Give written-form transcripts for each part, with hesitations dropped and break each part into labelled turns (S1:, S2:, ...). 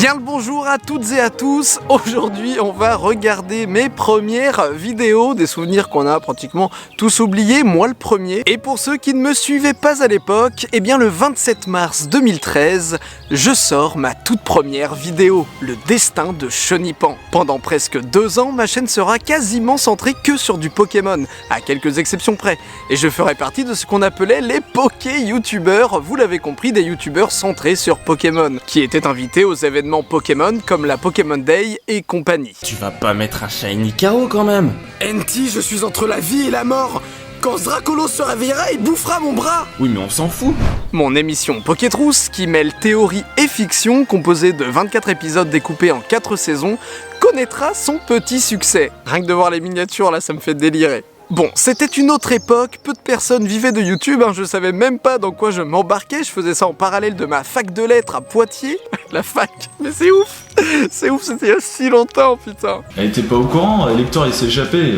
S1: Bien le bonjour à toutes et à tous. Aujourd'hui on va regarder mes premières vidéos, des souvenirs qu'on a pratiquement tous oubliés, moi le premier. Et pour ceux qui ne me suivaient pas à l'époque, eh bien le 27 mars 2013, je sors ma toute première vidéo, le destin de Chenipan. Pendant presque 2 ans, ma chaîne sera quasiment centrée que sur du Pokémon, à quelques exceptions près. Et je ferai partie de ce qu'on appelait les Poké-youtubeurs, vous l'avez compris, des youtubeurs centrés sur Pokémon, qui étaient invités aux événements Pokémon comme la Pokémon Day et compagnie.
S2: Tu vas pas mettre un Shiny KO quand même.
S1: NT, je suis entre la vie et la mort. Quand ce Dracolos se réveillera, il bouffera mon bras.
S2: Oui mais on s'en fout.
S1: Mon émission Pokétrousse, qui mêle théorie et fiction, composée de 24 épisodes découpés en 4 saisons, connaîtra son petit succès. Rien que de voir les miniatures là, ça me fait délirer. Bon, c'était une autre époque, peu de personnes vivaient de YouTube, je savais même pas dans quoi je m'embarquais, je faisais ça en parallèle de ma fac de lettres à Poitiers, la fac, mais c'est ouf, c'était il y a si longtemps, putain.
S3: Elle était pas au courant, Lector il s'est échappé,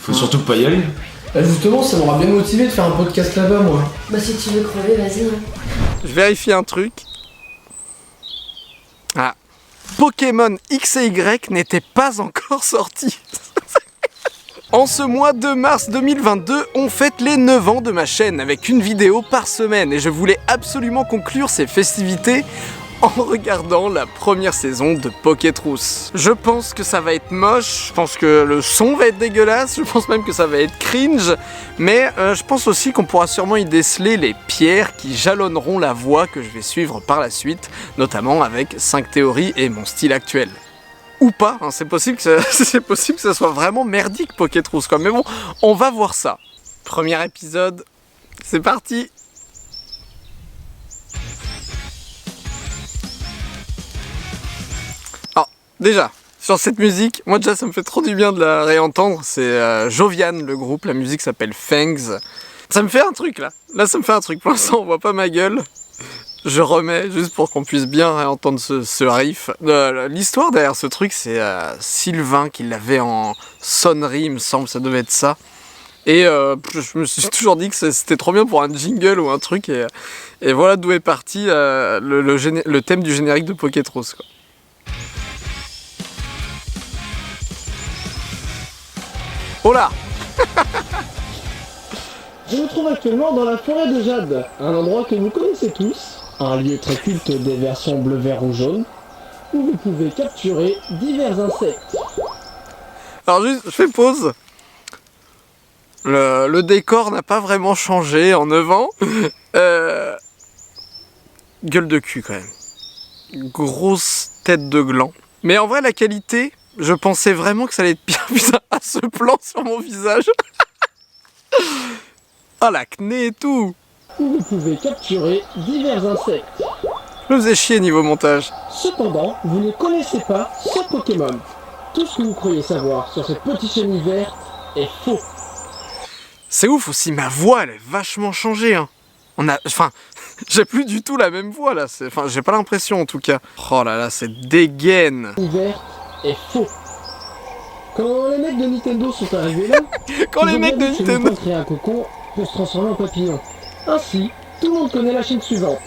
S3: faut surtout pas y aller.
S4: Bah justement, ça m'aura bien motivé de faire un podcast là-bas, moi.
S5: Bah si tu veux crever, vas-y.
S1: Je vérifie un truc. Ah, Pokémon X et Y n'était pas encore sorti. En ce mois de mars 2022, on fête les 9 ans de ma chaîne avec une vidéo par semaine et je voulais absolument conclure ces festivités en regardant la première saison de Pokétrousse. Je pense que ça va être moche, je pense que le son va être dégueulasse, je pense même que ça va être cringe, mais je pense aussi qu'on pourra sûrement y déceler les pierres qui jalonneront la voie que je vais suivre par la suite, notamment avec 5 théories et mon style actuel. Ou pas, c'est possible que ça soit vraiment merdique Pokétrousse quoi, mais bon, on va voir ça. Premier épisode, c'est parti. Alors, déjà, sur cette musique, moi déjà ça me fait trop du bien de la réentendre, c'est Jovian le groupe, la musique s'appelle Fangs. Ça me fait un truc là ça me fait un truc, pour l'instant on voit pas ma gueule. Je remets juste pour qu'on puisse bien réentendre ce riff. L'histoire derrière ce truc, c'est Sylvain qui l'avait en sonnerie, il me semble, ça devait être ça. Et je me suis toujours dit que c'était trop bien pour un jingle ou un truc. Et voilà d'où est parti le thème du générique de Pokétrousse, quoi. Oh là.
S4: Je me trouve actuellement dans la forêt de Jade, un endroit que vous connaissez tous. Un lieu très culte des versions bleu, vert ou jaune, où vous pouvez capturer divers insectes.
S1: Alors juste, je fais pause. Le décor n'a pas vraiment changé en 9 ans. Gueule de cul quand même. Grosse tête de gland. Mais en vrai la qualité, je pensais vraiment que ça allait être pire, putain, à ce plan sur mon visage. Ah l'acné et tout.
S4: Où vous pouvez capturer divers insectes.
S1: Je me faisais chier niveau montage.
S4: Cependant, vous ne connaissez pas ce Pokémon. Tout ce que vous croyez savoir sur cette petite chenille verte est faux.
S1: C'est ouf aussi, ma voix elle est vachement changée. J'ai plus du tout la même voix là. J'ai pas l'impression en tout cas. Oh là là, c'est dégaine.
S4: La chenille verte est faux. Quand les mecs de Nintendo sont arrivés là,
S1: Quand les mecs de Nintendo
S4: créer un cocon pour se transformer en papillon. Ainsi, tout le monde connaît la chaîne suivante.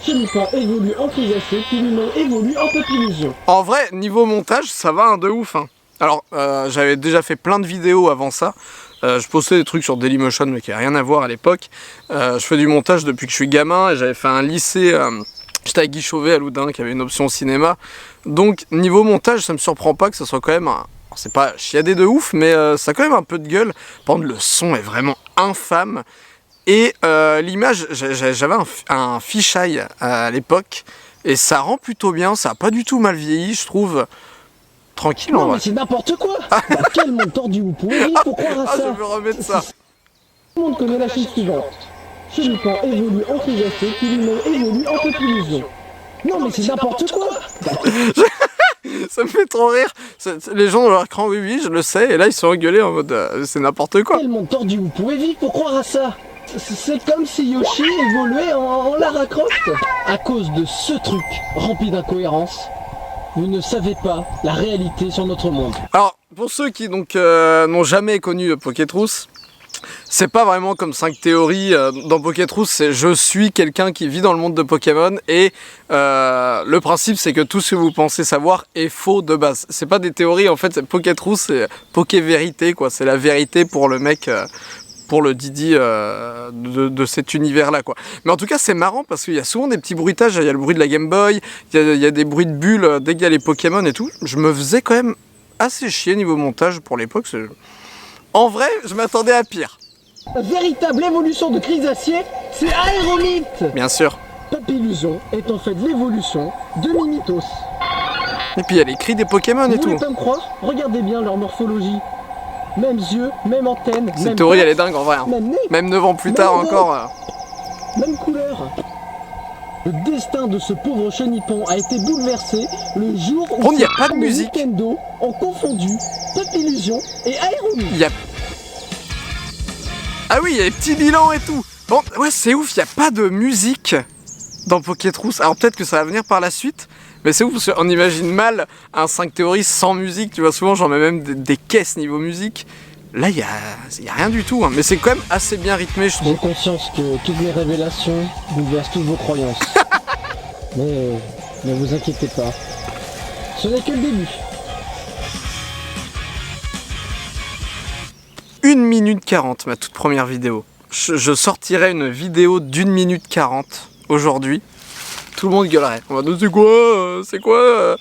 S4: Chenipan évolue en Crisacé, puis lui-même évolue en Papillusion.
S1: En vrai, niveau montage, ça va de ouf. Alors, j'avais déjà fait plein de vidéos avant ça. Je postais des trucs sur Dailymotion, mais qui n'avaient rien à voir à l'époque. Je fais du montage depuis que je suis gamin, et j'avais fait un lycée... J'étais à Guy Chauvet à Loudun, qui avait une option cinéma. Donc, niveau montage, ça me surprend pas que ça soit quand même... C'est pas chiadé de ouf, mais ça a quand même un peu de gueule. Par contre, le son est vraiment infâme. Et l'image, j'avais un fisheye à l'époque, et ça rend plutôt bien, ça a pas du tout mal vieilli, je trouve. Tranquille en
S4: Non
S1: vrai.
S4: mais c'est n'importe quoi. Quel monde tordu vous pouvez vivre pour croire à ça.
S1: Je veux remettre ça.
S4: Tout le monde connaît la chaîne suivante. Chenipan évolue en Crisacé, puis lui-même évolue en Papillusion. Non mais c'est n'importe quoi.
S1: Ça me fait trop rire. Les gens dans leur écran, oui, je le sais, et là ils sont engueulés en mode c'est n'importe quoi.
S4: Quel monde tordu vous pouvez vivre pour croire à ça. C'est comme si Yoshi évoluait en Lara Croft. À cause de ce truc rempli d'incohérences, vous ne savez pas la réalité sur notre monde.
S1: Alors, pour ceux qui donc n'ont jamais connu Pokétrousse, C'est pas vraiment comme 5 théories dans Pokétrousse, c'est je suis quelqu'un qui vit dans le monde de Pokémon et le principe c'est que tout ce que vous pensez savoir est faux de base. C'est pas des théories, en fait, c'est Pokétrousse, c'est Poké-vérité quoi, c'est la vérité pour le mec, pour le Didi de cet univers-là quoi. Mais en tout cas c'est marrant parce qu'il y a souvent des petits bruitages, il y a le bruit de la Game Boy, il y a des bruits de bulles dès qu'il y a les Pokémon et tout. Je me faisais quand même assez chier niveau montage pour l'époque. En vrai, je m'attendais à pire.
S4: La véritable évolution de Chrysacier, c'est Aérolite.
S1: Bien sûr.
S4: Papillusion est en fait l'évolution de Mimitos.
S1: Et puis il y a les cris des Pokémon et
S4: Vous
S1: tout.
S4: voulez pas me croire? Regardez bien leur morphologie. Même yeux, même antenne,
S1: Cette
S4: même
S1: théorie
S4: pattes,
S1: elle est dingue en vrai. Hein.
S4: même nez,
S1: Même 9 ans plus tard
S4: Même
S1: encore.
S4: même couleur. Le destin de ce pauvre chenipon a été bouleversé le jour où
S1: Il n'y a pas de musique.
S4: Nintendo ont confondu Papillusion et Aérolite.
S1: Il y a... Ah oui, il y a les petits bilans et tout. Bon, ouais, c'est ouf, il n'y a pas de musique dans Pokétrousse. Alors peut-être que ça va venir par la suite, mais c'est ouf parce qu'on imagine mal un 5 théories sans musique. Tu vois, souvent j'en mets même des caisses niveau musique. Là, il y a rien du tout, hein. Mais c'est quand même assez bien rythmé, je
S4: J'ai
S1: trouve.
S4: conscience que toutes mes révélations bouleversent toutes vos croyances. Mais ne vous inquiétez pas. Ce n'est que le début.
S1: 1 minute 40, ma toute première vidéo. Je sortirais une vidéo d'1 minute 40 aujourd'hui. Tout le monde gueulerait. On va dire c'est quoi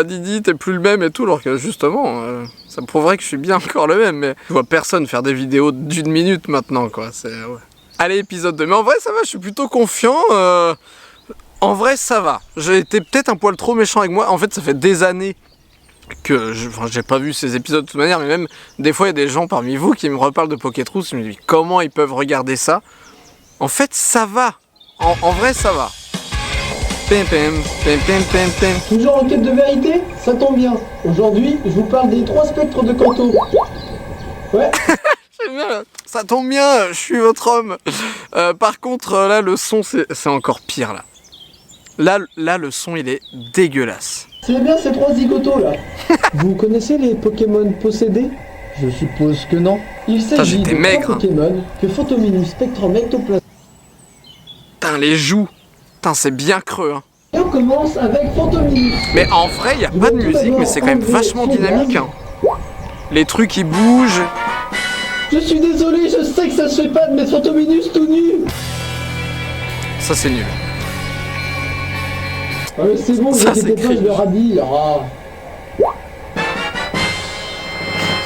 S1: Didi, t'es plus le même et tout. Alors que justement, ça me prouverait que je suis bien encore le même. Mais je vois personne faire des vidéos d'1 minute maintenant, quoi. Ouais. Allez, épisode 2. Mais en vrai, ça va, je suis plutôt confiant. En vrai, ça va. J'ai été peut-être un poil trop méchant avec moi. En fait, ça fait des années que j'ai pas vu ces épisodes de toute manière, mais même des fois il y a des gens parmi vous qui me reparlent de Pokétrousse, je me dis comment ils peuvent regarder ça. En fait ça va, en vrai ça va. Pim, pim, pim, pim, pim, pim.
S4: Toujours en quête de vérité? Ça tombe bien. Aujourd'hui, je vous parle des 3 spectres de Kanto. Ouais.
S1: J'aime bien, là. Ça tombe bien, je suis votre homme. Par contre là le son c'est encore pire là. Là le son il est dégueulasse.
S4: C'est bien ces 3 zigotos là. Vous connaissez les Pokémon possédés? Je suppose que non. Il s'agit de
S1: j'étais maigre,
S4: 3 Pokémon que Phantomini, Spectrum, Ectoplasme.
S1: Putain les joues, putain c'est bien creux hein.
S4: Et on commence avec Phantomini.
S1: Mais en vrai il y a pas de musique mais c'est quand même vachement dynamique hein. Les trucs ils bougent.
S4: Je suis désolé, je sais que ça se fait pas de mettre Phantominus tout nu.
S1: Ça c'est nul.
S4: Ah mais c'est bon, vous
S1: Ça,
S4: inquiétez
S1: c'est
S4: pas, je leur habille. Ah.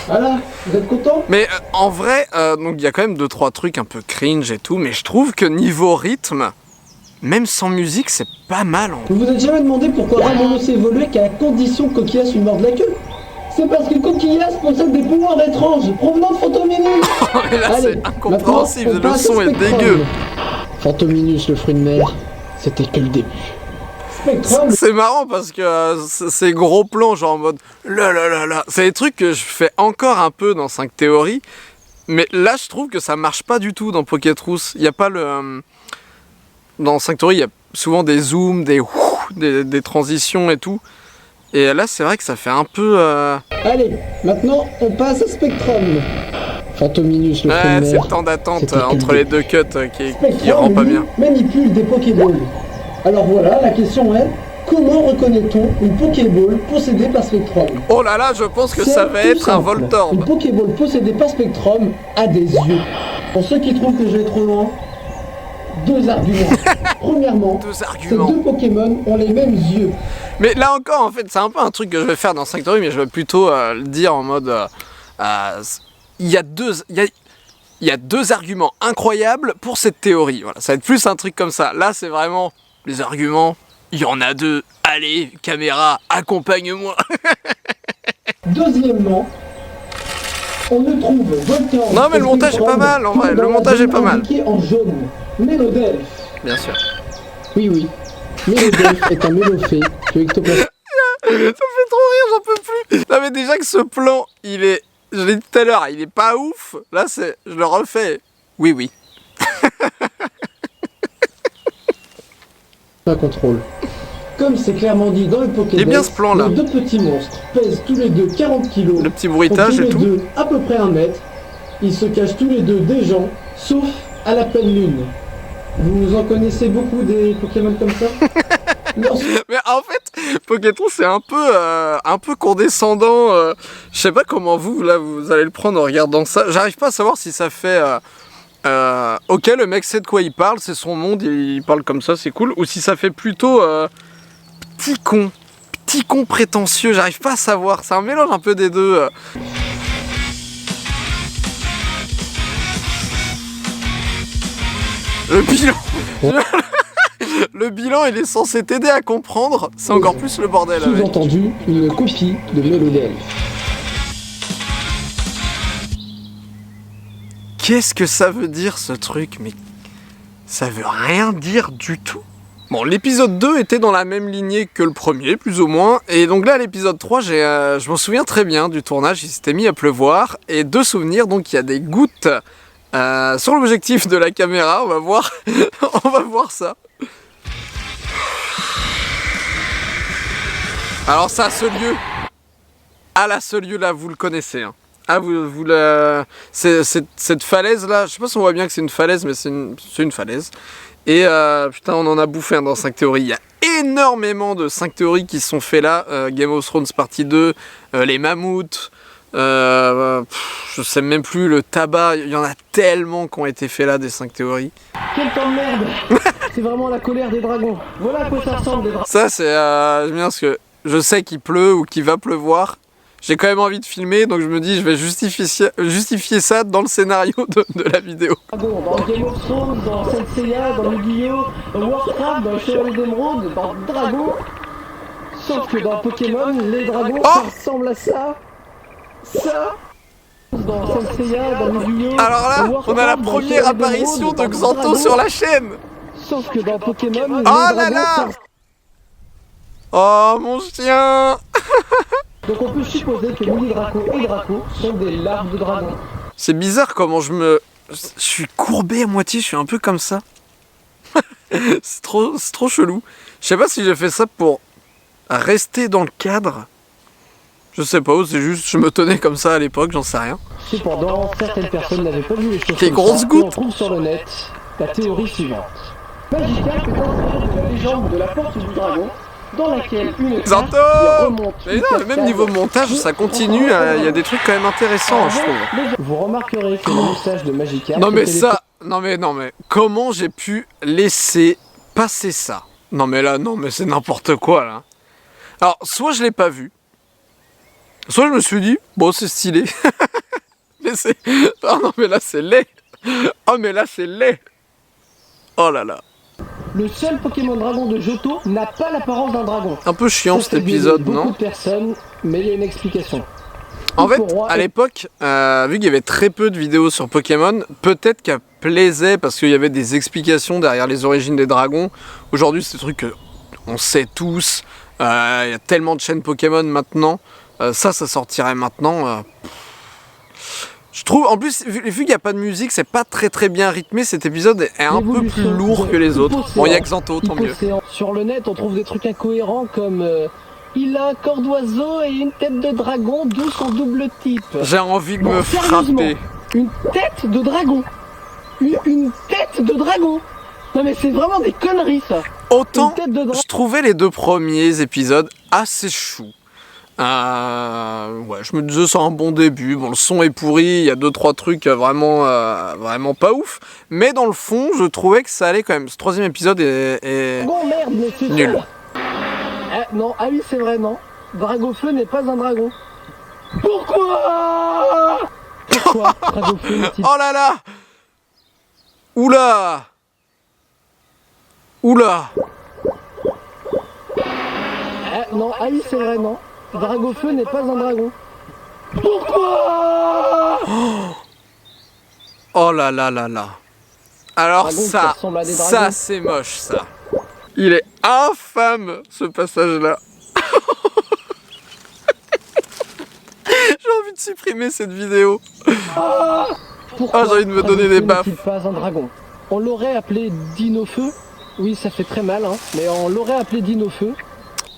S4: Voilà, vous êtes contents?
S1: Mais en vrai, donc il y a quand même 2-3 trucs un peu cringe et tout, mais je trouve que niveau rythme, même sans musique, c'est pas mal en
S4: Vous vous êtes jamais demandé pourquoi Ramon s'est évolué qu'à condition que Coquillas lui morde la queue? C'est parce que Coquillas possède des pouvoirs étranges provenant de Phantomini.
S1: Mais là
S4: Allez,
S1: c'est incompréhensible,
S4: maintenant, on
S1: le
S4: passe
S1: son
S4: au
S1: est
S4: Spectrum.
S1: dégueu.
S4: Phantominus, le fruit de mer, c'était que le début. Spectrum,
S1: C'est marrant parce que ces gros plans genre en mode là. C'est des trucs que je fais encore un peu dans 5 théories, mais là je trouve que ça marche pas du tout dans Pokétrousse. Il y a pas le... Dans 5 théories, il y a souvent des zooms, des transitions et tout. Et là c'est vrai que ça fait un peu...
S4: Allez, maintenant on passe à Spectrum. Phantominus, le fruit
S1: Ouais,
S4: de
S1: c'est
S4: mer.
S1: le temps d'attente
S4: c'était
S1: entre
S4: que le
S1: les deux cuts qui
S4: Spectrum,
S1: rend pas
S4: lui,
S1: bien.
S4: manipule des Pokéballs. Alors voilà, la question est, comment reconnaît-on une Pokéball possédée par Spectrum?
S1: Oh là là, je pense que
S4: C'est
S1: ça va
S4: tout
S1: être un
S4: simple. Une
S1: Voltorb.
S4: Pokéball possédée par Spectrum a des yeux. Pour ceux qui trouvent que je vais trop loin, 2 arguments. Premièrement,
S1: 2
S4: ces
S1: arguments.
S4: 2 Pokémon ont les mêmes yeux.
S1: Mais là encore, en fait, c'est un peu un truc que je vais faire dans 5 théories, mais je vais plutôt le dire en mode... Il y a deux arguments incroyables pour cette théorie. Voilà, ça va être plus un truc comme ça. Là, c'est vraiment les arguments. Il y en a 2. Allez, caméra, accompagne-moi.
S4: Deuxièmement, on ne trouve Voltorb.
S1: Non, mais le
S4: et
S1: montage est
S4: Spectrum
S1: pas mal, en
S4: que
S1: vrai.
S4: dans
S1: Le
S4: la
S1: montage
S4: zone
S1: est pas mal.
S4: indiquée en jaune. Mélodelph.
S1: Bien sûr.
S4: Oui. Mélodelph est un mélophée que Ectoplasme.
S1: Ça me fait trop rire, j'en peux plus. Non, mais déjà que ce plan, il est... Je l'ai dit tout à l'heure, il est pas ouf. Là, je le refais. Oui.
S4: Un contrôle. Comme c'est clairement dit dans le Pokédex,
S1: Il est bien ce plan-là.
S4: les 2 petits monstres pèsent tous les 2 40 kg.
S1: Le petit bruitage
S4: tous
S1: et
S4: les
S1: tout.
S4: 2 à peu près 1 mètre. ils se cachent tous les deux des gens, sauf à la pleine lune. Vous en connaissez beaucoup des Pokémon comme ça?
S1: Mais en fait, Pokétron c'est un peu condescendant. Je sais pas comment vous allez le prendre en regardant ça. J'arrive pas à savoir si ça fait. Ok, le mec sait de quoi il parle, c'est son monde, il parle comme ça, c'est cool. Ou si ça fait plutôt petit con prétentieux. J'arrive pas à savoir. C'est un mélange un peu des deux. Le bilan. Le bilan, il est censé t'aider à comprendre, c'est encore plus le bordel avec.
S4: Sous-entendu, une copie de Melodel.
S1: Qu'est-ce que ça veut dire ce truc? Mais ça veut rien dire du tout. Bon, l'épisode 2 était dans la même lignée que le premier, plus ou moins. Et donc là, l'épisode 3, je m'en souviens très bien du tournage, il s'était mis à pleuvoir. Et deux souvenirs, donc il y a des gouttes sur l'objectif de la caméra, on va voir, on va voir ça. Alors ça, ce lieu, ce lieu là, vous le connaissez. Hein. Ah, cette falaise là, je sais pas si on voit bien que c'est une falaise, mais c'est une falaise. Et putain, on en a bouffé dans 5 théories. Il y a énormément de 5 théories qui se sont fait là. Game of Thrones partie 2, les mammouths, je sais même plus, le tabac. Il y en a tellement qui ont été faits là des 5 théories.
S4: Quel temps de merde. C'est vraiment la colère des dragons. Voilà à quoi ça ressemble des dragons.
S1: Ça c'est j'aime bien parce que je sais qu'il pleut ou qu'il va pleuvoir. J'ai quand même envie de filmer, donc je me dis je vais justifier ça dans le scénario de la vidéo.
S4: Dans Game of Thrones, dans Saint Seiya, dans Yu-Gi-Oh, dans Warcraft, dans Chevalier d'Émeraude, dans Dragon. Sauf que dans Pokémon, les dragons ça ressemble à ça. Ça. Dans Saint Seiya, dans Yu-Gi-Oh.
S1: Alors là,
S4: Warcraft,
S1: on a la
S4: dans
S1: première
S4: Chevalier
S1: apparition
S4: d'Émeraude,
S1: de
S4: dans
S1: Xanto
S4: Dragon.
S1: sur la chaîne.
S4: Sauf que dans Pokémon, les
S1: Oh
S4: dragons
S1: là là.
S4: ça.
S1: Oh mon chien.
S4: Donc on peut supposer que Lily Draco et Draco sont des larves de dragon.
S1: C'est bizarre comment je suis courbé à moitié, je suis un peu comme ça. c'est trop chelou. Je sais pas si j'ai fait ça pour rester dans le cadre. Je sais pas, c'est juste je me tenais comme ça à l'époque, j'en sais rien.
S4: Cependant, certaines personnes n'avaient pas vu les choses
S1: Quelle
S4: comme
S1: grosse
S4: ça,
S1: goutte.
S4: et on trouve sur le net la théorie suivante. Magikarp est inspiré de la légende de la porte du dragon, dans laquelle une carte
S1: Xanto.
S4: qui remonte
S1: Mais
S4: une
S1: non,
S4: cascade
S1: même niveau montage, ça continue, il y a des trucs quand même intéressants, je trouve.
S4: Vous remarquerez que le message de Magikarp...
S1: Non mais
S4: était
S1: ça, non mais, comment j'ai pu laisser passer ça? Non mais là, non mais c'est n'importe quoi là. Alors, soit je l'ai pas vu, soit je me suis dit, bon c'est stylé. Mais c'est... Oh non mais là c'est laid. Oh mais là c'est laid. Oh là là.
S4: Le seul Pokémon dragon de Johto n'a pas l'apparence d'un dragon.
S1: Un peu chiant cet épisode,
S4: beaucoup
S1: non?
S4: de personnes, mais il y a une explication.
S1: En fait, à l'époque, vu qu'il y avait très peu de vidéos sur Pokémon, peut-être qu'elle plaisait parce qu'il y avait des explications derrière les origines des dragons. Aujourd'hui, c'est des trucs qu'on sait tous. Il y a tellement de chaînes Pokémon maintenant. Ça sortirait maintenant. Je trouve, en plus, vu qu'il n'y a pas de musique, c'est pas très bien rythmé. Cet épisode est un peu plus lourd que les autres. Bon, il y a Xanto, tant mieux.
S4: Sur le net, on trouve des trucs incohérents comme il a un corps d'oiseau et une tête de dragon, d'où son double type.
S1: J'ai envie de
S4: Bon,
S1: me frapper.
S4: Une tête de dragon. Une tête de dragon. Non mais c'est vraiment des conneries ça.
S1: Autant,
S4: Une tête de dragon.
S1: je trouvais les 2 premiers épisodes assez choux. Ouais, je me disais c'est un bon début. Bon, le son est pourri, il y a 2-3 trucs vraiment pas ouf. Mais dans le fond, je trouvais que ça allait quand même. Ce 3e épisode est
S4: Bon merde, mais c'est
S1: nul.
S4: ça. Non, ah oui c'est vrai non. Dragofeu n'est pas un dragon. Pourquoi Dragofeu n'est-il
S1: Oh là là. Oula. Oula.
S4: Non, ah oui c'est vrai non. Dragofeu n'est pas un dragon. Pourquoi
S1: Oh là là là là. Alors
S4: Dragon qui
S1: ça
S4: ressemble à des dragons.
S1: c'est moche ça. Il est infâme ce passage-là. J'ai envie de supprimer cette vidéo.
S4: Pourquoi
S1: j'ai envie de me donner des baffes.
S4: n'est-il pas un dragon. On l'aurait appelé Dinofeu. Oui, ça fait très mal, hein. Mais on l'aurait appelé Dinofeu.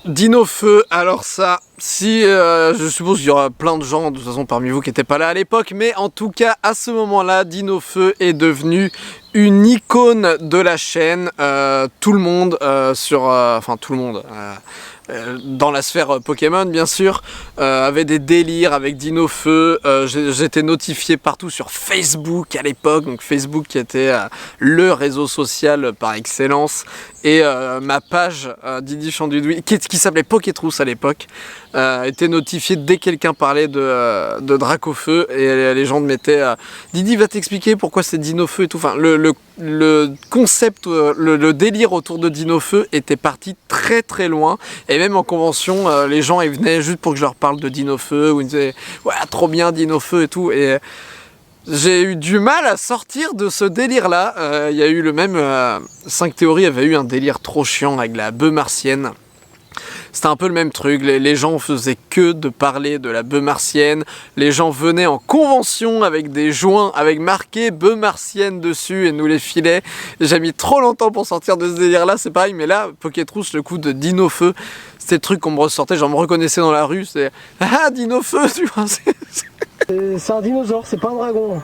S1: Dino Feu, alors ça, si je suppose qu'il y aura plein de gens de toute façon parmi vous qui n'étaient pas là à l'époque, mais en tout cas à ce moment-là, Dino Feu est devenu une icône de la chaîne. Tout le monde tout le monde. Dans la sphère Pokémon bien sûr, avait des délires avec Dino Feu. J'étais notifié partout sur Facebook à l'époque, donc Facebook qui était le réseau social par excellence, et ma page Didi Chandudoui qui s'appelait Pokétrousse à l'époque était notifiée dès que quelqu'un parlait de Dracofeu, et les gens me mettaient Didi va t'expliquer pourquoi c'est Dino Feu et tout. Enfin le concept, le délire autour de Dino Feu était parti très très loin, et même en convention les gens ils venaient juste pour que je leur parle de Dino Feu, où ils disaient ouais trop bien Dino Feu et tout, et j'ai eu du mal à sortir de ce délire là. Il y a eu le même 5 théories avait eu un délire trop chiant avec la bœuf martienne. C'était un peu le même truc, les gens faisaient que de parler de la bœuf martienne, les gens venaient en convention avec des joints avec marqué bœuf martienne dessus et nous les filaient. J'ai mis trop longtemps pour sortir de ce délire là, c'est pareil, mais là, Pokétrousse, le coup de Dino Feu, c'était le truc qu'on me ressortait, genre me reconnaissait dans la rue, c'est ah Dino Feu, tu vois.
S4: C'est un dinosaure, c'est pas un dragon.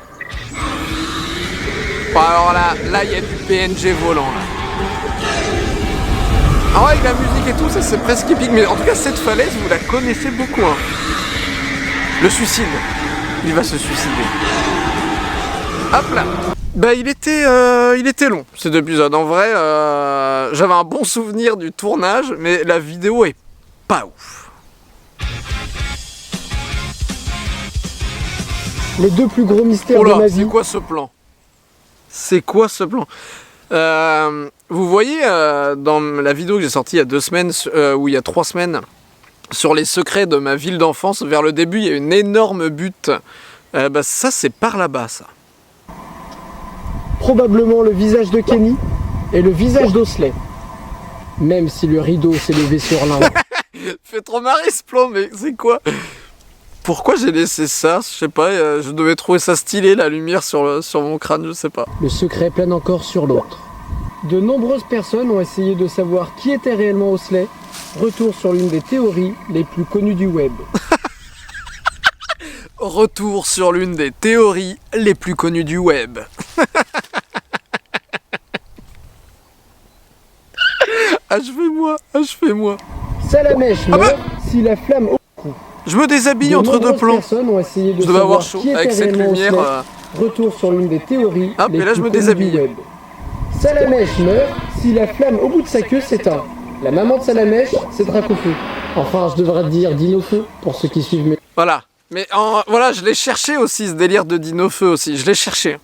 S1: Bon, alors là il y a du PNG volant là. Ah ouais, avec la musique et tout, ça c'est presque épique, mais en tout cas cette falaise, vous la connaissez beaucoup, hein. Le suicide, il va se suicider. Hop là. Bah il était long cet épisode, en vrai, j'avais un bon souvenir du tournage, mais la vidéo est pas ouf.
S4: Les deux plus gros mystères
S1: Oh là,
S4: de ma vie.
S1: c'est quoi ce plan? C'est quoi ce plan? Vous voyez dans la vidéo que j'ai sortie il y a 2 semaines, ou il y a 3 semaines, sur les secrets de ma ville d'enfance, vers le début il y a une énorme butte. Bah ça c'est par là-bas ça.
S4: Probablement le visage de Kenny et le visage d'Osley. Même si le rideau s'est levé sur l'un.
S1: Fait trop marrer ce plan, mais c'est quoi? Pourquoi j'ai laissé ça? Je sais pas, je devais trouver ça stylé, la lumière sur mon crâne, je sais pas.
S4: Le secret plane encore sur l'autre. De nombreuses personnes ont essayé de savoir qui était réellement Osley. Retour sur l'une des théories les plus connues du web.
S1: Retour sur l'une des théories les plus connues du web. Achevez-moi.
S4: Salamèche meurt si la flamme au cou.
S1: Je me déshabille entre 2 plans.
S4: Personnes ont essayé de
S1: Je devais avoir
S4: savoir
S1: chaud
S4: qui
S1: avec
S4: était
S1: cette
S4: réellement
S1: lumière.
S4: Osley. Retour sur l'une des théories
S1: Hop,
S4: les
S1: et là,
S4: plus
S1: je me
S4: connues
S1: déshabille.
S4: du web. Salamèche meurt si la flamme au bout de sa queue s'éteint. La maman de Salamèche, c'est Dracofeu. Enfin, je devrais dire Dino Feu pour ceux qui suivent mes...
S1: Voilà. Mais voilà, je l'ai cherché aussi, ce délire de Dino Feu aussi. Je l'ai cherché.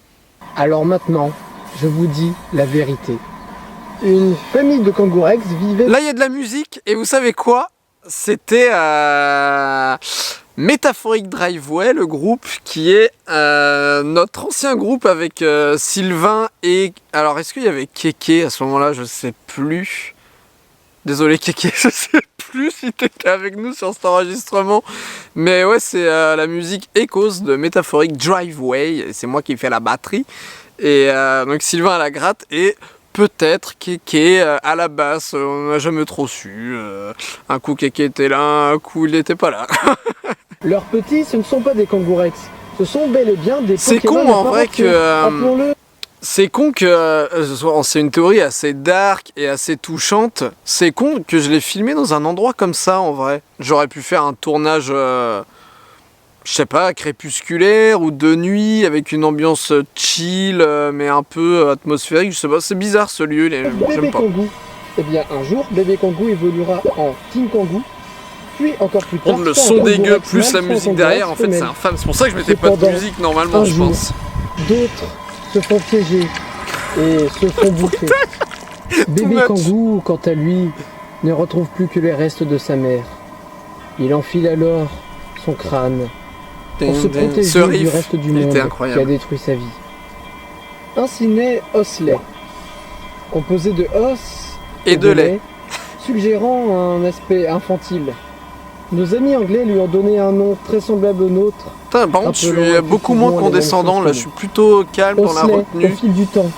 S4: Alors maintenant, je vous dis la vérité. Une famille de kangourex vivait...
S1: Là, il y a de la musique, et vous savez quoi? C'était Métaphorique Driveway, le groupe qui est notre ancien groupe avec Sylvain et... Alors, est-ce qu'il y avait Kéké à ce moment-là? Je sais plus. Désolé Kéké, je sais plus si t'étais avec nous sur cet enregistrement. Mais ouais, c'est la musique Echoes de Métaphorique Driveway. C'est moi qui fais la batterie. Et donc Sylvain à la gratte et... Peut-être Kéké à la basse, on n'a jamais trop su. Un coup Kéké était là, un coup il n'était pas là.
S4: Leurs petits, ce ne sont pas des kangourex. Ce sont bel et bien des
S1: C'est
S4: Pokémon
S1: con en
S4: à
S1: vrai
S4: part entière.
S1: que...
S4: Appelons-le.
S1: C'est con que... c'est une théorie assez dark et assez touchante. C'est con que je l'ai filmé dans un endroit comme ça en vrai. J'aurais pu faire un tournage... je sais pas, crépusculaire ou de nuit avec une ambiance chill mais un peu atmosphérique, je sais pas, c'est bizarre ce lieu,
S4: Bébé
S1: j'aime pas.
S4: Kangoo. Eh bien, un jour, Bébé Kangoo évoluera en Teen Kangoo, puis encore plus tard...
S1: Prendre le
S4: soit en
S1: son
S4: Kangourex
S1: dégueu plus
S4: mâle,
S1: la
S4: soit en
S1: musique derrière, en
S4: Kangourex
S1: fait c'est
S4: femelle.
S1: infâme, c'est pour ça que je mettais pas de
S4: Cependant,
S1: musique normalement
S4: un
S1: je
S4: jour,
S1: pense.
S4: D'autres se font piéger et se font bouffer. Bébé
S1: much.
S4: Kangoo, quant à lui, ne retrouve plus que les restes de sa mère. Il enfile alors son crâne pour se protéger
S1: Ce
S4: du
S1: riff,
S4: reste du
S1: il
S4: monde
S1: était
S4: qui a
S1: incroyable.
S4: détruit sa vie. Ainsi naît Osley, composé de os
S1: Et de lait.
S4: suggérant un aspect infantile. Nos amis anglais lui ont donné un nom très semblable au nôtre.
S1: Putain, par contre je
S4: Appelant
S1: suis beaucoup
S4: effectivement
S1: moins
S4: les
S1: condescendant
S4: mêmes
S1: là, je suis plutôt calme dans la
S4: Osley, au
S1: retenue.
S4: fil du temps,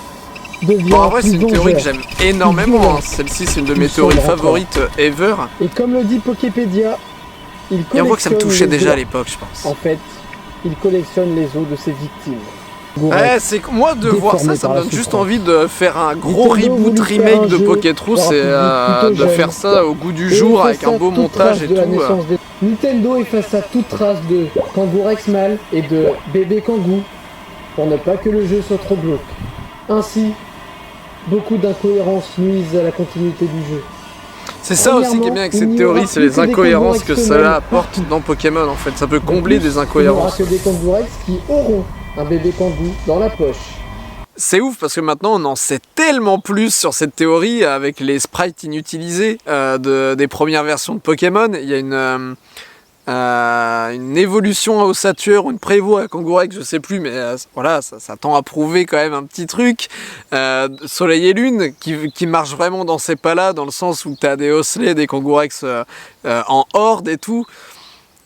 S4: devient
S1: Bon, en vrai,
S4: plus
S1: c'est une théorie que
S4: vengeur.
S1: j'aime énormément. Hein. Celle-ci, c'est une de mes théories favorites ever.
S4: Et comme le dit Poképédia, il
S1: Et on voit que ça me touchait
S4: collectionne les
S1: déjà à
S4: os.
S1: l'époque, je pense.
S4: En fait, il collectionne les os de ses victimes.
S1: Ouais, c'est que moi de voir ça,
S4: déformé
S1: ça me
S4: par la
S1: donne juste
S4: souffrance.
S1: envie de faire un gros
S4: Nintendo
S1: reboot
S4: voulu faire
S1: remake
S4: un
S1: de
S4: jeu
S1: Pokétrous
S4: pour un
S1: et
S4: public plutôt
S1: de
S4: jeune.
S1: faire ça au goût du
S4: Et
S1: jour
S4: effaça
S1: avec un beau
S4: toute
S1: montage
S4: trace
S1: et
S4: de la
S1: tout.
S4: naissance des- Nintendo effaça toute trace de Kangourex mâle et de bébé Kangoo pour ne pas que le jeu soit trop glauque. Ainsi, beaucoup d'incohérences nuisent à la continuité du jeu.
S1: C'est ça aussi qui est bien avec cette théorie, c'est les incohérences que cela apporte dans Pokémon en fait. Ça peut combler des
S4: Il n'y aura
S1: incohérences.
S4: que des Kangourex qui auront un bébé Kangoo dans la poche.
S1: C'est ouf parce que maintenant on en sait tellement plus sur cette théorie avec les sprites inutilisés des premières versions de Pokémon. Il y a une évolution à Ossature, une prévôt à Kangourex, je sais plus, mais voilà, ça tend à prouver quand même un petit truc. Soleil et Lune qui marche vraiment dans ces pas-là, dans le sens où tu as des Osselets, des Kangourex en horde et tout.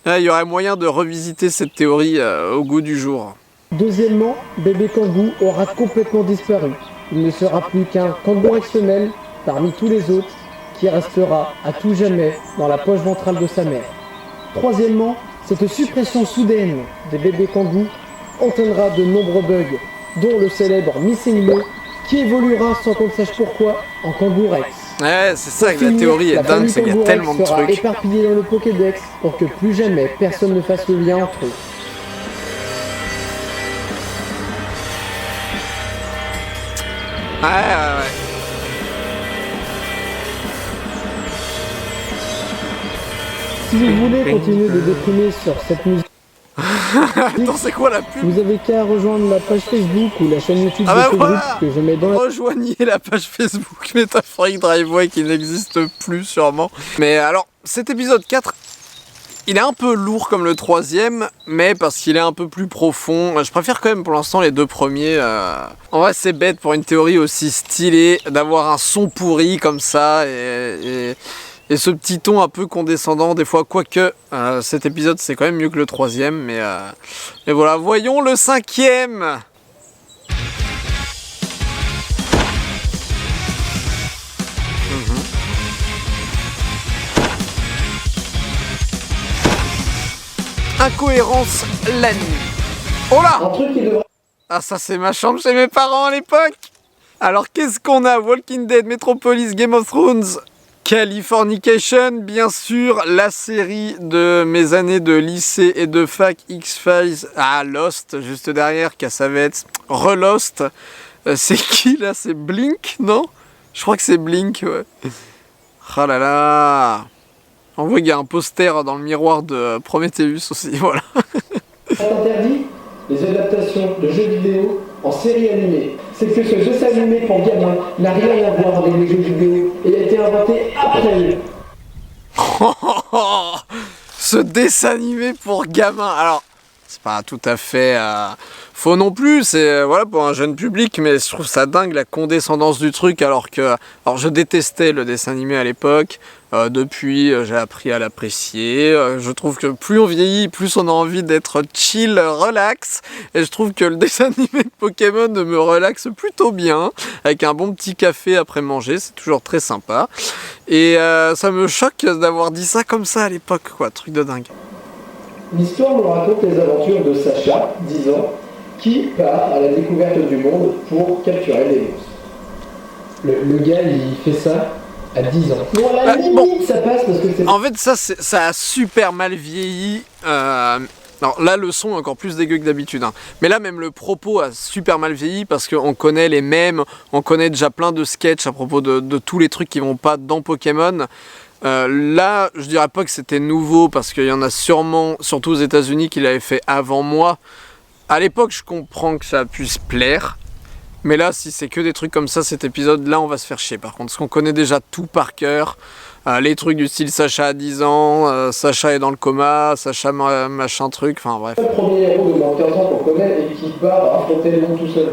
S1: Là, il y aurait moyen de revisiter cette théorie au goût du jour.
S4: Deuxièmement, bébé Kangoo aura complètement disparu. Il ne sera plus qu'un Kangourex femelle parmi tous les autres qui restera à tout jamais dans la poche ventrale de sa mère. Troisièmement, cette suppression soudaine des bébés Kangoo entraînera de nombreux bugs, dont le célèbre Missing Me, qui évoluera sans qu'on ne sache pourquoi en Kangourex.
S1: Ouais, c'est ça
S4: Pour
S1: que la
S4: finir,
S1: théorie est
S4: la
S1: dingue,
S4: famille
S1: c'est qu'il y a
S4: Kangourex
S1: tellement de
S4: sera
S1: trucs.
S4: éparpillée dans le Pokédex pour que plus jamais personne ne fasse le lien entre eux.
S1: Ouais.
S4: Si vous voulez continuer de déprimer sur cette musique,
S1: Attends, c'est quoi la pub?
S4: vous avez qu'à rejoindre la page Facebook ou la chaîne YouTube
S1: Ah
S4: de
S1: bah
S4: ce
S1: voilà.
S4: groupe que je mets dans la...
S1: Rejoignez la page Facebook Métaphorique Driveway qui n'existe plus sûrement. Mais alors, cet épisode 4, il est un peu lourd comme le troisième, mais parce qu'il est un peu plus profond. Je préfère quand même pour l'instant les deux premiers. En vrai, c'est bête pour une théorie aussi stylée d'avoir un son pourri comme ça et ce petit ton un peu condescendant des fois, quoique cet épisode c'est quand même mieux que le troisième, mais voilà, voyons le cinquième. Incohérence la nuit. Oh là!
S4: Un truc qui devrait...
S1: Ah, ça c'est ma chambre chez mes parents à l'époque. Alors qu'est-ce qu'on a? Walking Dead, Metropolis, Game of Thrones, Californication, bien sûr, la série de mes années de lycée et de fac, X-Files, Lost, juste derrière, Cassavetes, Relost. C'est qui là? C'est Blink, non? Je crois que c'est Blink, ouais. Oh là là! On voit qu'il y a un poster dans le miroir de Prometheus aussi, voilà.
S4: interdit les adaptations de jeux vidéo en série animée. C'est que ce dessin animé pour gamin n'a rien à voir avec les jeux vidéo et a été inventé après eux.
S1: Ce dessin animé pour gamins. Alors, c'est pas tout à fait faux non plus, c'est voilà pour un jeune public, mais je trouve ça dingue la condescendance du truc alors je détestais le dessin animé à l'époque. Depuis, j'ai appris à l'apprécier. Je trouve que plus on vieillit, plus on a envie d'être chill, relax. Et je trouve que le dessin animé de Pokémon me relaxe plutôt bien, avec un bon petit café après manger. C'est toujours très sympa. Et ça me choque d'avoir dit ça comme ça à l'époque, quoi. Truc de dingue.
S4: L'histoire nous raconte les aventures de Sacha, 10 ans, qui part à la découverte du monde pour capturer des monstres. Le gars, il fait ça à 10 ans. Bon, à la limite, ça passe parce que c'est...
S1: En fait, ça a super mal vieilli. Alors là, le son est encore plus dégueu que d'habitude. Hein. Mais là, même le propos a super mal vieilli parce qu'on connaît les mèmes, on connaît déjà plein de sketchs à propos de tous les trucs qui vont pas dans Pokémon. Là, je dirais pas que c'était nouveau parce qu'il y en a sûrement, surtout aux États-Unis, qui l'avaient fait avant moi. À l'époque, je comprends que ça puisse plaire. Mais là, si c'est que des trucs comme ça, cet épisode-là, on va se faire chier. Par contre, parce qu'on connaît déjà tout par cœur. Les trucs du style Sacha a 10 ans, Sacha est dans le coma, Sacha machin truc, enfin bref.
S4: Le premier héros de moins de 15 ans qu'on connaît et qui part affronter le monde tout seul.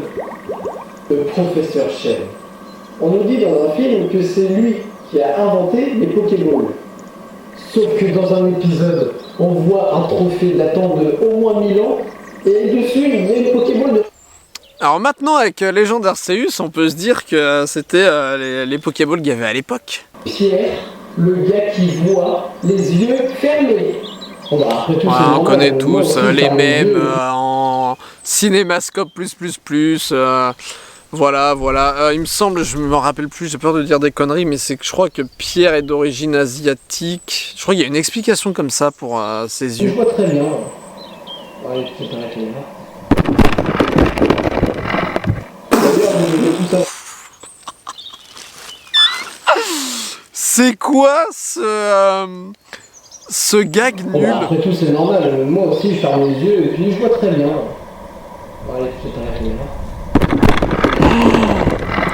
S4: Le professeur Chen. On nous dit dans un film que c'est lui qui a inventé les Pokéballs. Sauf que dans un épisode, on voit un trophée datant de au moins 1000 ans et dessus il y a une Pokéball de...
S1: Alors maintenant, avec Legend Arceus, on peut se dire que c'était les Pokéballs qu'il y avait à l'époque.
S4: Pierre, le gars qui voit les yeux fermés. Bon, bah, après tout, c'est
S1: On
S4: normal,
S1: connaît
S4: moi
S1: tous
S4: aussi,
S1: les
S4: ferme
S1: mêmes
S4: yeux.
S1: en cinémascope voilà. Il me semble, je me rappelle plus, j'ai peur de dire des conneries, mais c'est que je crois que Pierre est d'origine asiatique. Je crois qu'il y a une explication comme ça pour ses
S4: Je
S1: yeux.
S4: vois très bien. Allez, tu peux t'arrêter là. D'ailleurs, vous avez tout ça.
S1: C'est quoi ce gag
S4: Bon,
S1: nul?
S4: bah, après tout, c'est normal. Moi aussi, je ferme les yeux et puis je vois très bien. Allez, tu peux t'arrêter là.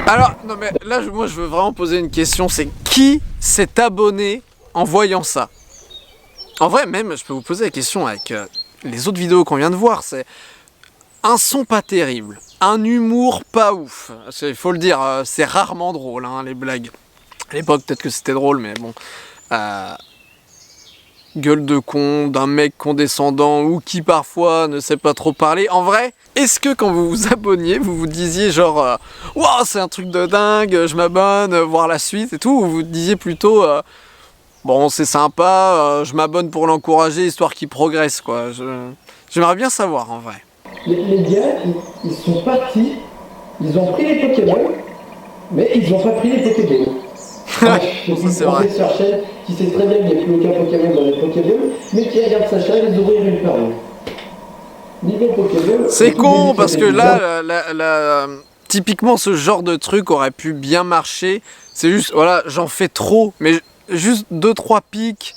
S1: Alors, non mais là, moi je veux vraiment poser une question, c'est qui s'est abonné en voyant ça? En vrai, même, je peux vous poser la question avec les autres vidéos qu'on vient de voir, c'est un son pas terrible, un humour pas ouf. Il faut le dire, c'est rarement drôle, hein, les blagues. À l'époque, peut-être que c'était drôle, mais bon... gueule de con, d'un mec condescendant ou qui parfois ne sait pas trop parler. En vrai, est-ce que quand vous vous abonniez, vous vous disiez genre wow, c'est un truc de dingue, je m'abonne, voir la suite et tout, ou vous disiez plutôt bon, c'est sympa, je m'abonne pour l'encourager histoire qu'il progresse quoi. J'aimerais bien savoir en vrai.
S4: Les gars, ils sont partis, ils ont pris les Pokémon, mais ils n'ont pas pris les Pokéballs.
S1: c'est vrai.
S4: Sur chaîne qui sait très bien qu'il n'y a plus aucun Pokémon dans les Pokéballs, mais qui regarde sa chaîne et ouvrir une par une. Niveau Pokéball.
S1: C'est con parce que là, typiquement ce genre de truc aurait pu bien marcher. C'est juste, voilà, j'en fais trop, mais juste 2-3 pics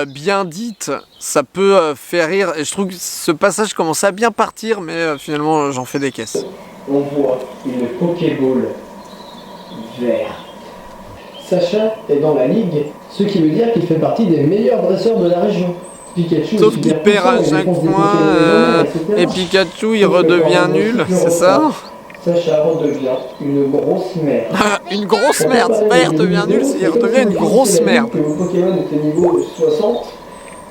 S1: bien dites, ça peut faire rire. Et je trouve que ce passage commence à bien partir, mais finalement j'en fais des caisses.
S4: On voit une Pokéball verte. Sacha est dans la ligue, ce qui veut dire qu'il fait partie des meilleurs dresseurs de la région. Pikachu
S1: Sauf qu'il perd à chaque fois, et Pikachu il redevient nul, c'est ça?
S4: Sacha redevient une grosse merde.
S1: Une grosse merde, c'est pas il redevient nul, c'est il redevient une grosse merde.
S4: Que vos Pokémon étaient niveau 60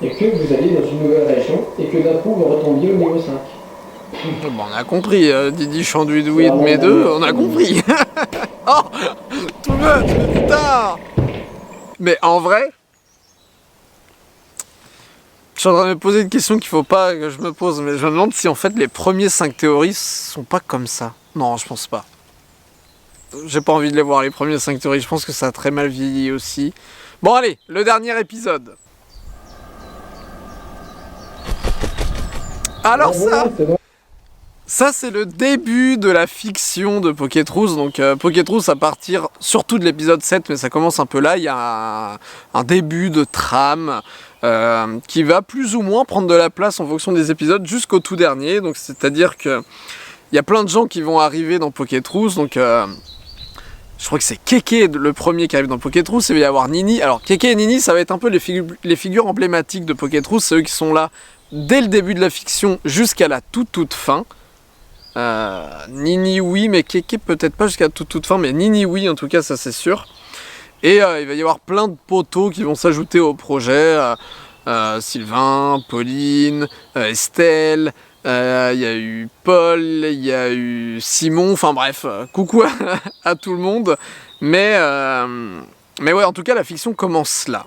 S4: et que vous alliez dans une nouvelle région et que d'un coup vous retombiez au niveau 5.
S1: Bon, on a compris, Didi Chanduidoui de mes deux, on a compris. Oh, tout le monde, putain. Mais en vrai, je suis en train de me poser une question qu'il faut pas que je me pose, mais je me demande si en fait les premiers 5 théories sont pas comme ça. Non, je pense pas. J'ai pas envie de les voir les premiers 5 théories, je pense que ça a très mal vieilli aussi. Bon allez, le dernier épisode. Alors ça c'est le début de la fiction de Pokétrousse. Donc Pokétrousse à partir surtout de l'épisode 7, mais ça commence un peu là, il y a un début de trame qui va plus ou moins prendre de la place en fonction des épisodes jusqu'au tout dernier. Donc c'est-à-dire que il y a plein de gens qui vont arriver dans Pokétrousse. Donc je crois que c'est Kéké le premier qui arrive dans Pokétrousse, et il va y avoir Nini. Alors Kéké et Nini, ça va être un peu les figures emblématiques de Pokétrousse, c'est eux qui sont là dès le début de la fiction jusqu'à la toute fin. Nini oui, mais Kéké peut-être pas jusqu'à toute fin, mais Nini oui en tout cas, ça c'est sûr. Et il va y avoir plein de poteaux qui vont s'ajouter au projet. Sylvain, Pauline, Estelle, il y a eu Paul, il y a eu Simon, enfin bref, coucou à tout le monde. Mais ouais, en tout cas la fiction commence là.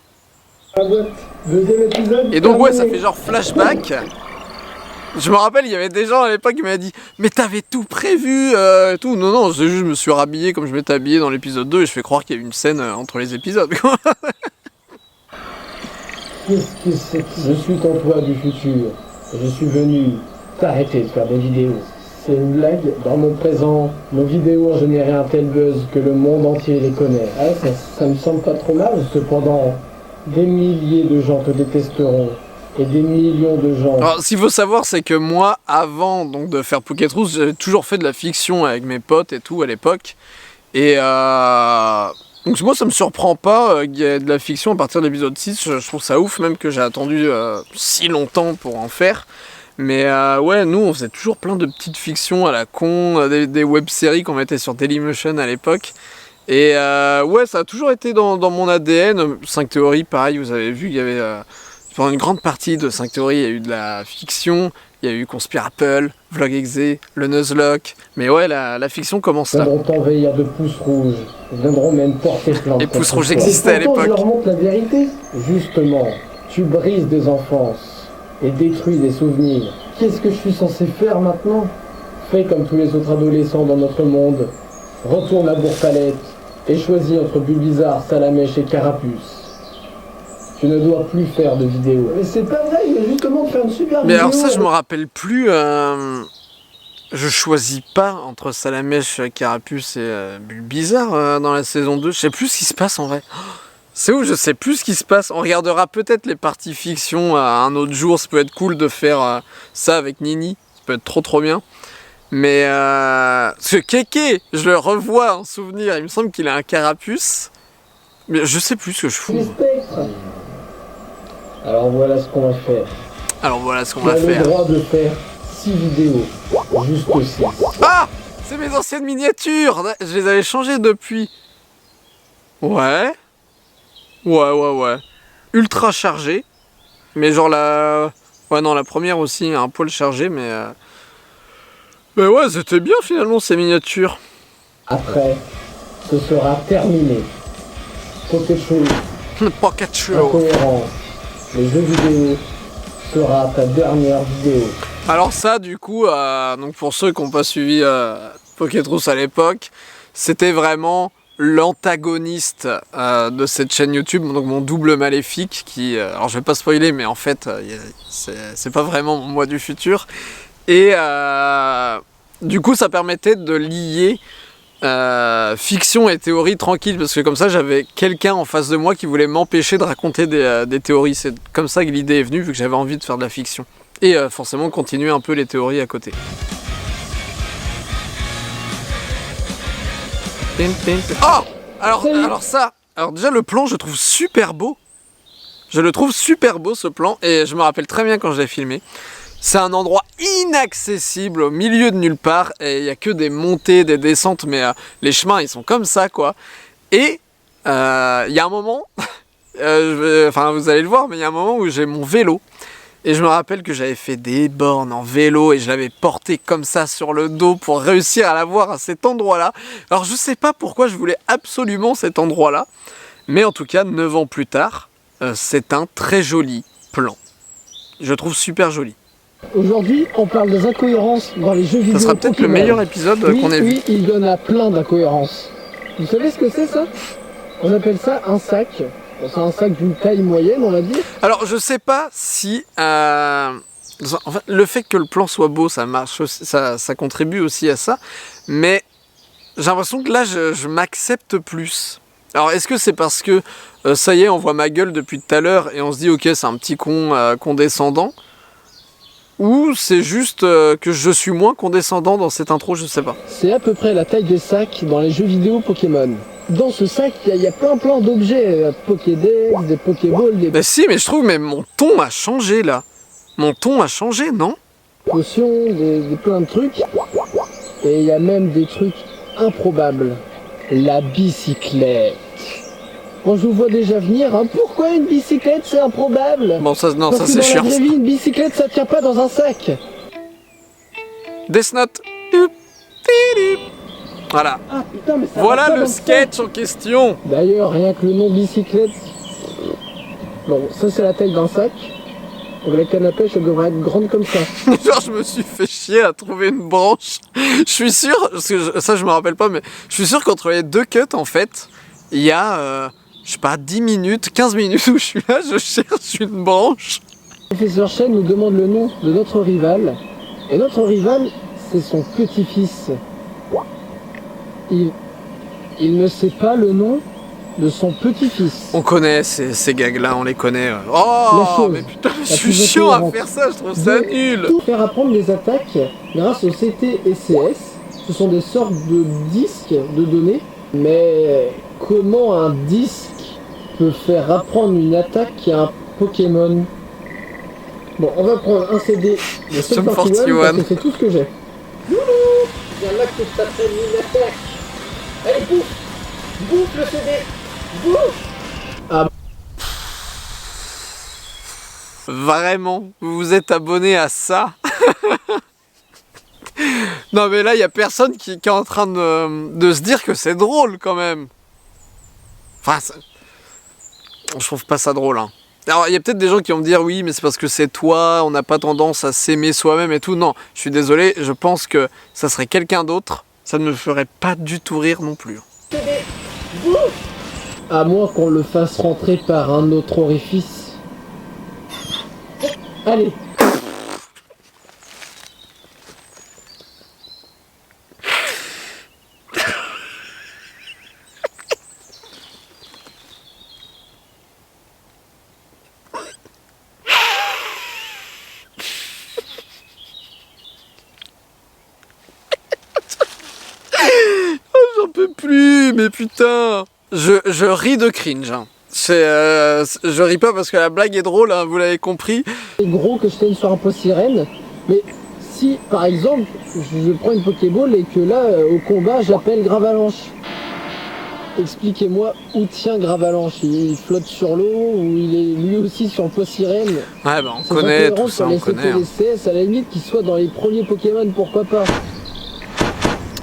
S4: Deuxième épisode.
S1: Et donc ouais, ça fait genre flashback. Je me rappelle, il y avait des gens à l'époque qui m'avaient dit « Mais t'avais tout prévu et tout !» Non, non, c'est juste je me suis rhabillé comme je m'étais habillé dans l'épisode 2 et je fais croire qu'il y a eu une scène entre les épisodes.
S4: Qu'est-ce que c'est que... Je suis ton toi du futur. Je suis venu t'arrêter de faire des vidéos. C'est une blague. Dans mon présent, nos vidéos ont généré un tel buzz que le monde entier les connaît. Ah, ça me semble pas trop mal. Cependant, des milliers de gens te détesteront. Et des millions de gens.
S1: Alors, ce qu'il faut savoir, c'est que moi, avant donc, de faire Pokétrousse, j'avais toujours fait de la fiction avec mes potes et tout à l'époque. Et donc moi, ça me surprend pas qu'il y ait de la fiction à partir de l'épisode 6. Je trouve ça ouf, même que j'ai attendu si longtemps pour en faire. Mais ouais, nous, on faisait toujours plein de petites fictions à la con, des web-séries qu'on mettait sur Dailymotion à l'époque. Et ouais, ça a toujours été dans mon ADN. 5 théories, pareil, vous avez vu, il y avait... Pendant une grande partie de 5 théories, il y a eu de la fiction, il y a eu Conspirapple, Vlog Exe, le Nuzlocke. Mais ouais, la fiction commence là.
S4: Viendront t'envahir de pouces rouges. Viendront même porter plainte.
S1: Les pouces
S4: contre
S1: rouges
S4: toi.
S1: existaient à
S4: Et pourtant,
S1: l'époque.
S4: je leur montre la vérité. Justement, tu brises des enfances et détruis des souvenirs. Qu'est-ce que je suis censé faire maintenant? Fais comme tous les autres adolescents dans notre monde. Retourne à Bourg-Palette et choisis entre Bulbizarre, Salamèche et Carapuce. Tu ne dois plus faire de vidéos. Mais c'est pas vrai, il vient justement de faire une super
S1: Mais
S4: vidéo.
S1: alors ça, je me rappelle plus. Je choisis pas entre Salamèche, Carapuce et Bulbizarre dans la saison 2. Je sais plus ce qui se passe en vrai. C'est où je sais plus ce qui se passe. On regardera peut-être les parties fiction un autre jour. Ça peut être cool de faire ça avec Nini. Ça peut être trop bien. Mais ce Kéké, je le revois en souvenir. Il me semble qu'il a un carapuce. Mais je sais plus ce que je fous.
S4: Les spectres. Alors voilà ce qu'on va faire.
S1: Alors voilà ce qu'on
S4: Tu
S1: va
S4: as le
S1: faire.
S4: droit de faire 6 vidéos. Juste 6.
S1: Ah! C'est mes anciennes miniatures! Je les avais changées depuis. Ouais. Ultra chargé. Mais genre la... Ouais non, la première aussi, un poil chargé, mais... Mais ouais, c'était bien finalement ces miniatures.
S4: Après, ce sera terminé. Pocket Show,
S1: Le Pocket Show.
S4: incohérence. Les jeux vidéo sera ta dernière vidéo.
S1: Alors ça, du coup, donc pour ceux qui n'ont pas suivi Pocket Rousse à l'époque, c'était vraiment l'antagoniste de cette chaîne YouTube, donc mon double maléfique qui... alors je vais pas spoiler, mais en fait, c'est pas vraiment mon moi du futur. Et du coup, ça permettait de lier fiction et théorie tranquille, parce que comme ça, j'avais quelqu'un en face de moi qui voulait m'empêcher de raconter des théories. C'est comme ça que l'idée est venue, vu que j'avais envie de faire de la fiction. Et forcément, continuer un peu les théories à côté. Oh! Alors déjà, le plan, je trouve super beau. Je le trouve super beau, ce plan, et je me rappelle très bien quand je l'ai filmé. C'est un endroit inaccessible, au milieu de nulle part, et il n'y a que des montées, des descentes, mais les chemins, ils sont comme ça, quoi. Et il y a un moment, enfin, vous allez le voir, mais il y a un moment où j'ai mon vélo, et je me rappelle que j'avais fait des bornes en vélo, et je l'avais porté comme ça sur le dos pour réussir à l'avoir à cet endroit-là. Alors, je sais pas pourquoi je voulais absolument cet endroit-là, mais en tout cas, 9 ans plus tard, c'est un très joli plan. Je le trouve super joli.
S4: Aujourd'hui, on parle des incohérences dans les jeux vidéo.
S1: Ça sera peut-être le
S4: Pokémon.
S1: meilleur épisode qu'on ait vu.
S4: Oui, il y en a plein d'incohérences. Vous savez ce que c'est ça? On appelle ça un sac. Bon, c'est un sac d'une taille moyenne, on va dire.
S1: Alors, je sais pas si... en fait, le fait que le plan soit beau, ça marche, ça contribue aussi à ça. Mais j'ai l'impression que là, je m'accepte plus. Alors, est-ce que c'est parce que ça y est, on voit ma gueule depuis tout à l'heure et on se dit, ok, c'est un petit con condescendant? Ou c'est juste que je suis moins condescendant dans cette intro, je sais pas.
S4: C'est à peu près la taille des sacs dans les jeux vidéo Pokémon. Dans ce sac, il y a plein d'objets. Pokédex, des Pokéballs, des
S1: Bah si, mais je trouve mais mon ton a changé là. Mon ton a changé, non?
S4: potions, des plein de trucs. Et il y a même des trucs improbables. La bicyclette. Bon, je vous vois déjà venir, hein. Pourquoi une bicyclette, c'est improbable?
S1: Bon, ça, non,
S4: Parce
S1: ça
S4: que
S1: c'est
S4: dans
S1: chiant.
S4: la vraie vie, une bicyclette, ça tient pas dans un sac.
S1: Death Note. Voilà.
S4: Ah putain, mais ça va
S1: Voilà
S4: pas
S1: le
S4: dans
S1: sketch en question.
S4: D'ailleurs, rien que le nom bicyclette... Bon, ça c'est la taille d'un sac. Donc la canne à pêche, elle devrait être grande comme ça.
S1: Genre, je me suis fait chier à trouver une branche. Je suis sûr, parce que ça je me rappelle pas, mais je suis sûr qu'entre les deux cuts, en fait, il y a, je sais pas, 10 minutes, 15 minutes où je suis là, je cherche une branche.
S4: Le professeur Chen nous demande le nom de notre rival. Et notre rival, c'est son petit-fils. Il ne sait pas le nom de son petit-fils.
S1: On connaît ces gags-là, on les connaît.
S4: La
S1: Oh,
S4: chose
S1: mais putain, je
S4: la
S1: suis
S4: plus
S1: chiant à
S4: incohérente.
S1: faire ça, je trouve ça nul.
S4: Tout faire apprendre les attaques grâce au CT et CS. Ce sont des sortes de disques de données. Mais comment un disque peut faire apprendre une attaque à un Pokémon? Bon, on va prendre un CD de
S1: Sum
S4: 41 parce
S1: 41.
S4: que c'est tout ce que j'ai. Loulou, il y en a qui s'appelle une attaque. Allez, bouffe! Bouffe le CD! Bouffe!
S1: Vraiment, vous vous êtes abonné à ça? Non mais là, il y a personne qui est en train de se dire que c'est drôle quand même. Enfin, je trouve pas ça drôle, hein. Alors, il y a peut-être des gens qui vont me dire, oui, mais c'est parce que c'est toi, on n'a pas tendance à s'aimer soi-même et tout. Non, je suis désolé, je pense que ça serait quelqu'un d'autre, ça ne me ferait pas du tout rire non plus.
S4: À moins qu'on le fasse rentrer par un autre orifice. Allez.
S1: J'en peux plus, mais putain. Je ris de cringe, hein. Je ris pas parce que la blague est drôle, hein, vous l'avez compris.
S4: C'est gros que je tienne sur un pot sirène, mais si par exemple je prends une Pokéball et que là au combat j'appelle Gravalanche, expliquez-moi où tient Gravalanche. Il flotte sur l'eau ou il est lui aussi sur le pot sirène?
S1: Ouais, bah on connaît tout ça, on
S4: connaît.
S1: connaît. Hein.
S4: Les CS, à la limite qu'il soit dans les premiers Pokémon, pourquoi pas.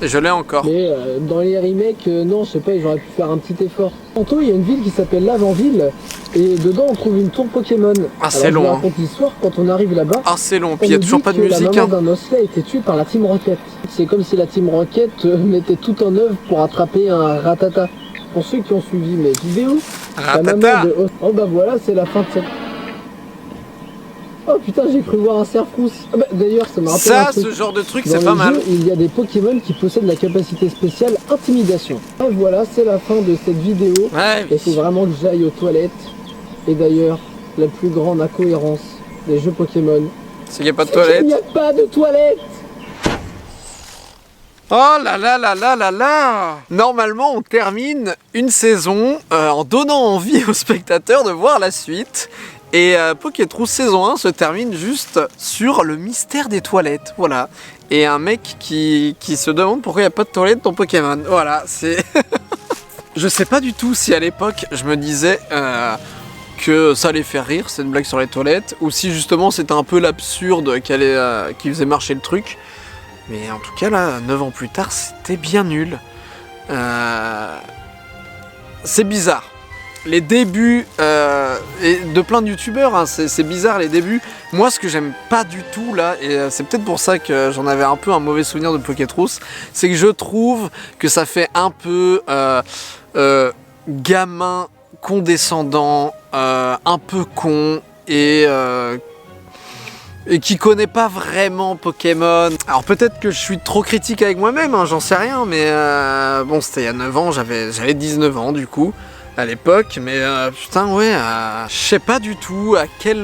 S1: Je l'ai encore.
S4: Mais dans les remakes, non, je sais pas, ils auraient pu faire un petit effort. Tantôt, il y a une ville qui s'appelle Lavanville, et dedans on trouve une tour Pokémon.
S1: Ah, c'est long.
S4: Je vous raconte l'histoire, quand on arrive là-bas.
S1: Ah, c'est long, puis il y a toujours pas de musique.
S4: La maman d'un osselet a été tuée par la Team Rocket. C'est comme si la Team Rocket mettait tout en œuvre pour attraper un Ratata. Pour ceux qui ont suivi mes vidéos, la maman de... Oh bah voilà, c'est la fin de cette... Oh putain, j'ai cru voir un cerf-rousse. Ah bah, d'ailleurs, ça m'a rappelé
S1: ça,
S4: un truc.
S1: ce genre de truc,
S4: Dans
S1: c'est pas
S4: le
S1: mal.
S4: jeu, il y a des Pokémon qui possèdent la capacité spéciale Intimidation. Et voilà, c'est la fin de cette vidéo.
S1: Ouais,
S4: Il faut vraiment que j'aille aux toilettes. Et d'ailleurs, la plus grande incohérence des jeux Pokémon,
S1: c'est qu'il n'y a pas de
S4: c'est qu'il
S1: toilette.
S4: n'y a pas de toilettes.
S1: Oh là là là là là là. Normalement, on termine une saison en donnant envie aux spectateurs de voir la suite. Et Pokétrousse saison 1 se termine juste sur le mystère des toilettes, voilà. Et un mec qui se demande pourquoi il n'y a pas de toilettes dans Pokémon, voilà, c'est... Je sais pas du tout si à l'époque je me disais que ça allait faire rire, cette blague sur les toilettes, ou si justement c'était un peu l'absurde qui faisait marcher le truc. Mais en tout cas là, 9 ans plus tard, c'était bien nul. C'est bizarre. Les débuts et de plein de youtubeurs, hein, c'est bizarre les débuts. Moi, ce que j'aime pas du tout là, et c'est peut-être pour ça que j'en avais un peu un mauvais souvenir de Pokétrousse, c'est que je trouve que ça fait un peu gamin condescendant, un peu con et qui connaît pas vraiment Pokémon. Alors peut-être que je suis trop critique avec moi-même, hein, j'en sais rien, mais bon, c'était il y a 9 ans, j'avais 19 ans du coup. À l'époque, mais putain ouais, je sais pas du tout à quel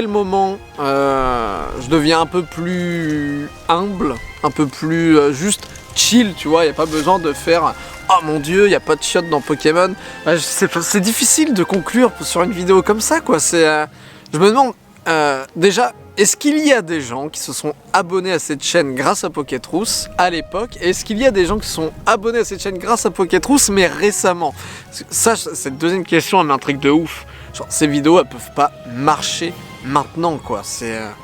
S1: moment je deviens un peu plus humble, un peu plus juste chill, tu vois, y a pas besoin de faire oh mon dieu, y a pas de chiottes dans Pokémon. C'est difficile de conclure sur une vidéo comme ça quoi, je me demande déjà, est-ce qu'il y a des gens qui se sont abonnés à cette chaîne grâce à Pokétrousse à l'époque? Est-ce qu'il y a des gens qui se sont abonnés à cette chaîne grâce à Pokétrousse mais récemment? Ça, cette deuxième question, elle m'intrigue de ouf. Genre, ces vidéos, elles peuvent pas marcher maintenant, quoi.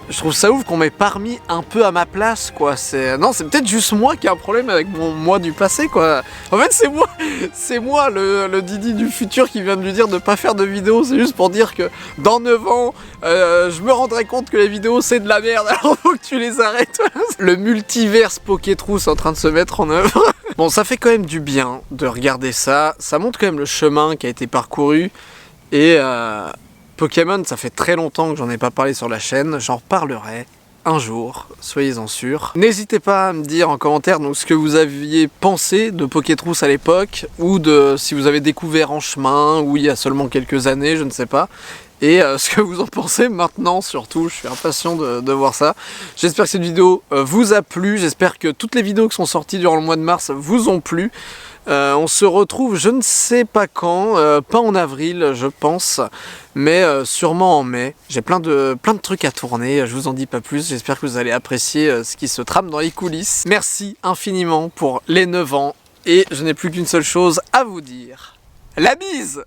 S1: Je trouve ça ouf qu'on m'ait pas remis un peu à ma place, quoi. Non, c'est peut-être juste moi qui ai un problème avec mon moi du passé, quoi. En fait, c'est moi le Didi du futur qui vient de lui dire de pas faire de vidéos. C'est juste pour dire que dans 9 ans, je me rendrai compte que les vidéos c'est de la merde, alors faut que tu les arrêtes. Le multiverse Pokétrousse en train de se mettre en œuvre. Bon, ça fait quand même du bien de regarder ça. Ça montre quand même le chemin qui a été parcouru. Et Pokémon, ça fait très longtemps que j'en ai pas parlé sur la chaîne, j'en reparlerai un jour, soyez-en sûrs. N'hésitez pas à me dire en commentaire donc, ce que vous aviez pensé de Pokétrousse à l'époque, ou de si vous avez découvert en chemin, ou il y a seulement quelques années, je ne sais pas. Et ce que vous en pensez maintenant surtout, je suis impatient de voir ça. J'espère que cette vidéo vous a plu, j'espère que toutes les vidéos qui sont sorties durant le mois de mars vous ont plu. On se retrouve je ne sais pas quand, pas en avril je pense, mais sûrement en mai. J'ai plein de trucs à tourner, je vous en dis pas plus, j'espère que vous allez apprécier ce qui se trame dans les coulisses. Merci infiniment pour les 9 ans et je n'ai plus qu'une seule chose à vous dire. La bise!